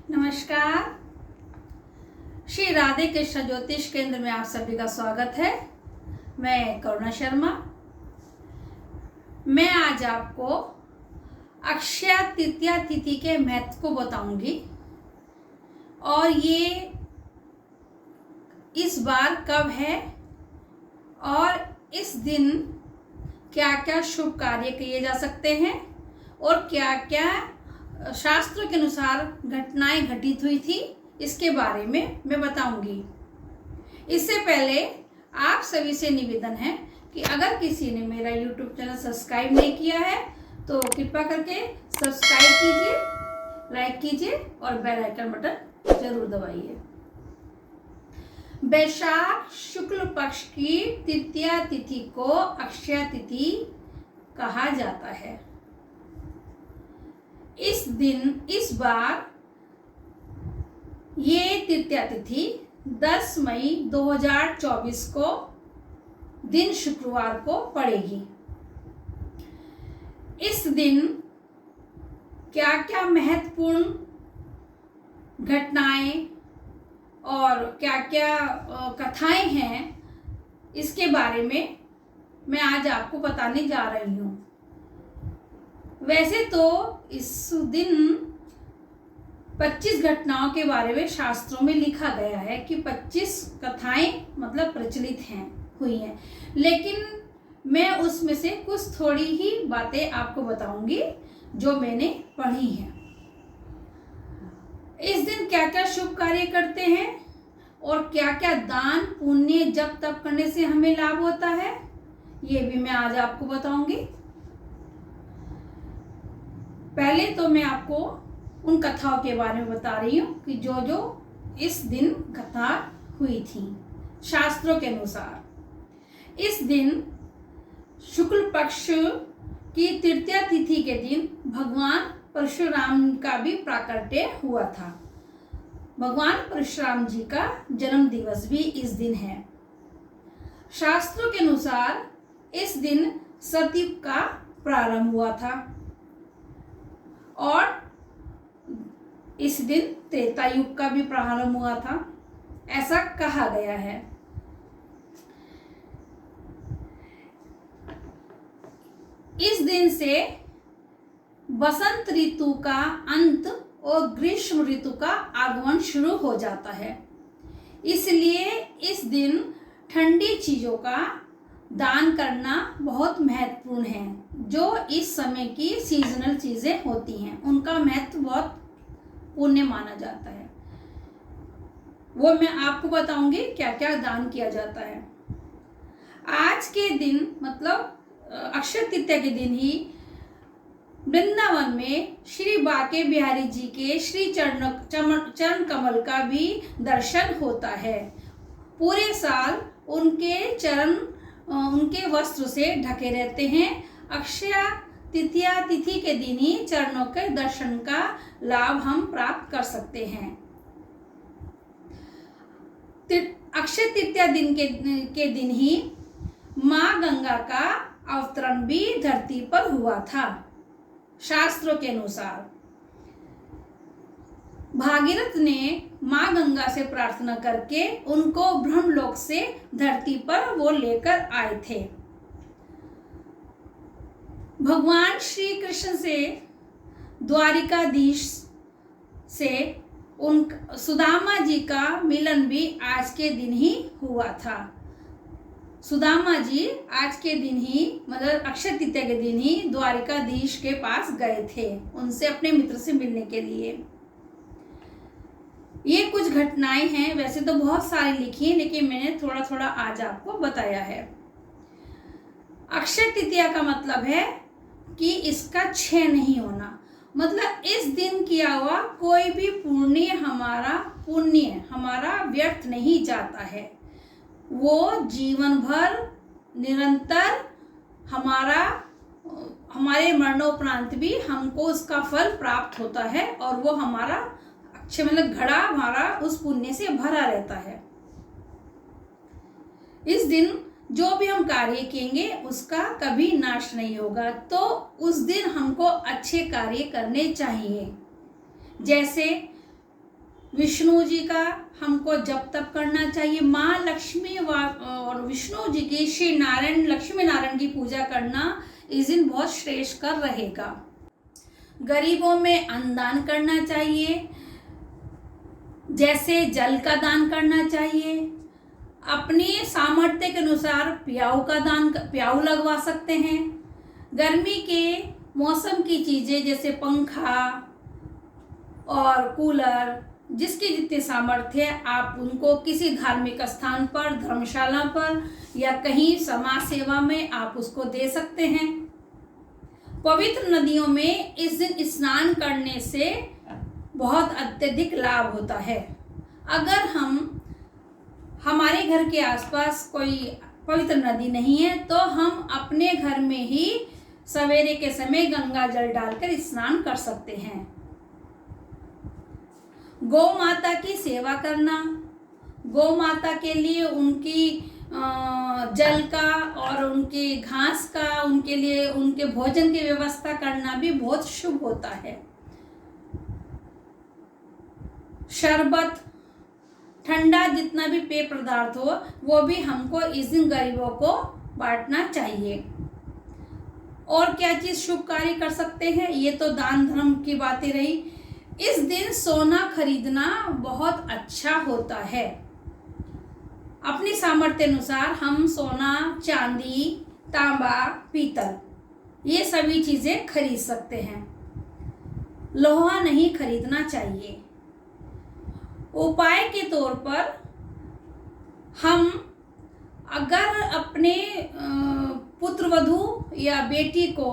नमस्कार। श्री राधे कृष्ण ज्योतिष केंद्र में आप सभी का स्वागत है। मैं करुणा शर्मा। मैं आज आपको अक्षय तृतीया तिथि के महत्व को बताऊंगी और ये इस बार कब है और इस दिन क्या क्या शुभ कार्य किए जा सकते हैं और क्या क्या शास्त्रों के अनुसार घटनाएं घटित हुई थी, इसके बारे में मैं बताऊंगी। इससे पहले आप सभी से निवेदन है कि अगर किसी ने मेरा YouTube चैनल सब्सक्राइब नहीं किया है तो कृपया करके सब्सक्राइब कीजिए, लाइक कीजिए और बेल आइकन बटन जरूर दबाइए। वैशाख शुक्ल पक्ष की तृतीया तिथि को अक्षय तिथि कहा जाता है। इस बार ये तृतीया तिथि 10 मई 2024 को दिन शुक्रवार को पड़ेगी। इस दिन क्या क्या महत्वपूर्ण घटनाएं और क्या क्या कथाएं हैं, इसके बारे में मैं आज आपको बताने जा रही हूँ। वैसे तो इस दिन 25 घटनाओं के बारे में शास्त्रों में लिखा गया है कि 25 कथाएं मतलब प्रचलित हुई हैं, लेकिन मैं उसमें से कुछ थोड़ी ही बातें आपको बताऊंगी जो मैंने पढ़ी हैं। इस दिन क्या क्या शुभ कार्य करते हैं और क्या क्या दान पुण्य जप तप करने से हमें लाभ होता है, ये भी मैं आज आपको बताऊंगी। पहले तो मैं आपको उन कथाओं के बारे में बता रही हूँ कि जो जो इस दिन कथा हुई थी शास्त्रों के अनुसार। इस दिन शुक्ल पक्ष की तृतीया तिथि के दिन भगवान परशुराम का भी प्राकट्य हुआ था। भगवान परशुराम जी का जन्म दिवस भी इस दिन है। शास्त्रों के अनुसार इस दिन सतयुग का प्रारंभ हुआ था और इस दिन त्रेता युग का भी प्रारंभ हुआ था, ऐसा कहा गया है। इस दिन से वसंत ऋतु का अंत और ग्रीष्म ऋतु का आगमन शुरू हो जाता है। इसलिए इस दिन ठंडी चीजों का दान करना बहुत महत्वपूर्ण है। जो इस समय की सीजनल चीजें होती हैं उनका महत्व बहुत पुण्य माना जाता है। वो मैं आपको बताऊंगी क्या क्या दान किया जाता है। आज के दिन मतलब अक्षय तृतीया के दिन ही वृंदावन में श्री बांके बिहारी जी के श्री चरण कमल का भी दर्शन होता है। पूरे साल उनके चरण उनके वस्त्र से ढके रहते हैं। अक्षय तृतीया तिथि के दिन ही चरणों के दर्शन का लाभ हम प्राप्त कर सकते हैं। अक्षय तृतीया दिन के दिन ही माँ गंगा का अवतरण भी धरती पर हुआ था। शास्त्रों के अनुसार भागीरथ ने माँ गंगा से प्रार्थना करके उनको ब्रह्मलोक से धरती पर वो लेकर आए थे। भगवान श्री कृष्ण से द्वारिकाधीश से उन सुदामा जी का मिलन भी आज के दिन ही हुआ था। सुदामा जी आज के दिन ही मतलब अक्षय तृतीया के दिन ही द्वारिकाधीश के पास गए थे उनसे अपने मित्र से मिलने के लिए। ये कुछ घटनाएं हैं, वैसे तो बहुत सारी लिखी हैं लेकिन मैंने थोड़ा थोड़ा आज आपको बताया है। अक्षय तृतीया का मतलब है कि इसका क्षय नहीं होना, मतलब इस दिन किया हुआ कोई भी पुण्य हमारा व्यर्थ नहीं जाता है। वो जीवन भर निरंतर हमारे मरणोपरांत भी हमको उसका फल प्राप्त होता है और वो हमारा अक्षय मतलब घड़ा हमारा उस पुण्य से भरा रहता है। इस दिन जो भी हम कार्य किएंगे उसका कभी नाश नहीं होगा, तो उस दिन हमको अच्छे कार्य करने चाहिए। जैसे विष्णु जी का हमको जप तप करना चाहिए। माँ लक्ष्मी और विष्णु जी की, श्री नारायण लक्ष्मी नारायण की पूजा करना इस दिन बहुत श्रेष्ठ कर रहेगा। गरीबों में अन्नदान करना चाहिए, जैसे जल का दान करना चाहिए। अपनी सामर्थ्य के अनुसार प्याऊ लगवा सकते हैं। गर्मी के मौसम की चीज़ें जैसे पंखा और कूलर, जिसकी जितनी सामर्थ्य है आप उनको किसी धार्मिक स्थान पर, धर्मशाला पर या कहीं समाज सेवा में आप उसको दे सकते हैं। पवित्र नदियों में इस दिन स्नान करने से बहुत अत्यधिक लाभ होता है। अगर हमारे घर के आसपास कोई पवित्र नदी नहीं है तो हम अपने घर में ही सवेरे के समय गंगा जल डालकर स्नान कर सकते हैं। गौ माता की सेवा करना, गौ माता के लिए उनकी जल का और उनकी घास का, उनके लिए उनके भोजन की व्यवस्था करना भी बहुत शुभ होता है। शरबत, ठंडा जितना भी पेय पदार्थ हो वो भी हमको इस दिन गरीबों को बांटना चाहिए। और क्या चीज़ शुभ कार्य कर सकते हैं, ये तो दान धर्म की बातें रही। इस दिन सोना खरीदना बहुत अच्छा होता है। अपनी सामर्थ्य अनुसार हम सोना, चांदी, तांबा, पीतल ये सभी चीज़ें खरीद सकते हैं। लोहा नहीं खरीदना चाहिए। उपाय के तौर पर हम अगर अपने पुत्रवधू या बेटी को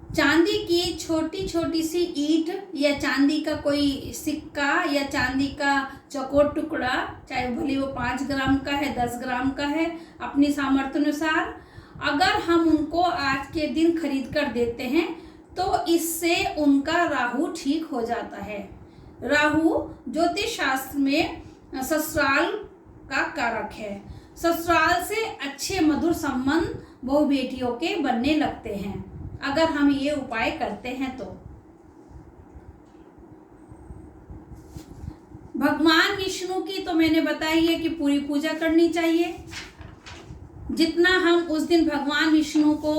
चांदी की छोटी छोटी सी ईंट या चांदी का कोई सिक्का या चांदी का चौकोर टुकड़ा, चाहे भले वो 5 ग्राम का है, 10 ग्राम का है, अपनी सामर्थ्य अनुसार अगर हम उनको आज के दिन खरीद कर देते हैं तो इससे उनका राहु ठीक हो जाता है। राहु ज्योतिष शास्त्र में ससुराल का कारक है। ससुराल से अच्छे मधुर संबंध बहु बेटियों के बनने लगते हैं अगर हम ये उपाय करते हैं तो। भगवान विष्णु की तो मैंने बताई है कि पूरी पूजा करनी चाहिए। जितना हम उस दिन भगवान विष्णु को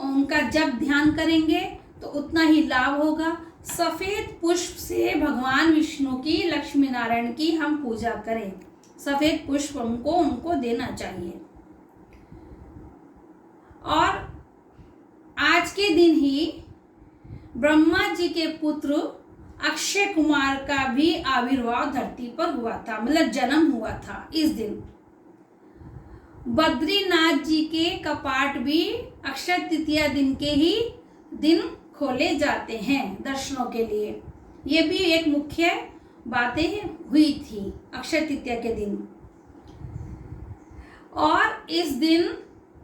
उनका जप ध्यान करेंगे तो उतना ही लाभ होगा। सफ़ेद पुष्प से भगवान विष्णु की, लक्ष्मी नारायण की हम पूजा करें। सफ़ेद पुष्प उनको देना चाहिए। और आज के दिन ही ब्रह्मा जी के पुत्र अक्षय कुमार का भी आविर्भाव धरती पर हुआ था, मतलब जन्म हुआ था इस दिन। बद्रीनाथ जी के कपाट भी अक्षय तृतीया दिन के ही दिन खोले जाते हैं दर्शनों के लिए। ये भी एक मुख्य बातें हुई थी अक्षय तृतीया के दिन। और इस दिन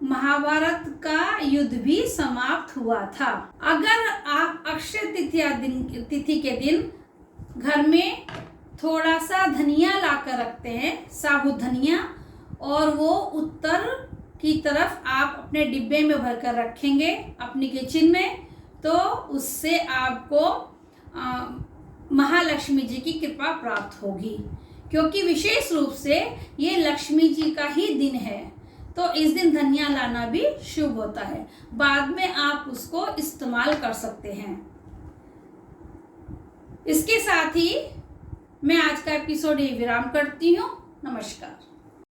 महाभारत का युद्ध भी समाप्त हुआ था। अगर आप अक्षय तृतीया तिथि के दिन घर में थोड़ा सा धनिया लाकर रखते हैं, साबुत धनिया, और वो उत्तर की तरफ आप अपने डिब्बे में भरकर रखेंगे अपनी किचन में, तो उससे आपको महालक्ष्मी जी की कृपा प्राप्त होगी। क्योंकि विशेष रूप से ये लक्ष्मी जी का ही दिन है तो इस दिन धनिया लाना भी शुभ होता है। बाद में आप उसको इस्तेमाल कर सकते हैं। इसके साथ ही मैं आज का एपिसोड ये विराम करती हूँ। नमस्कार।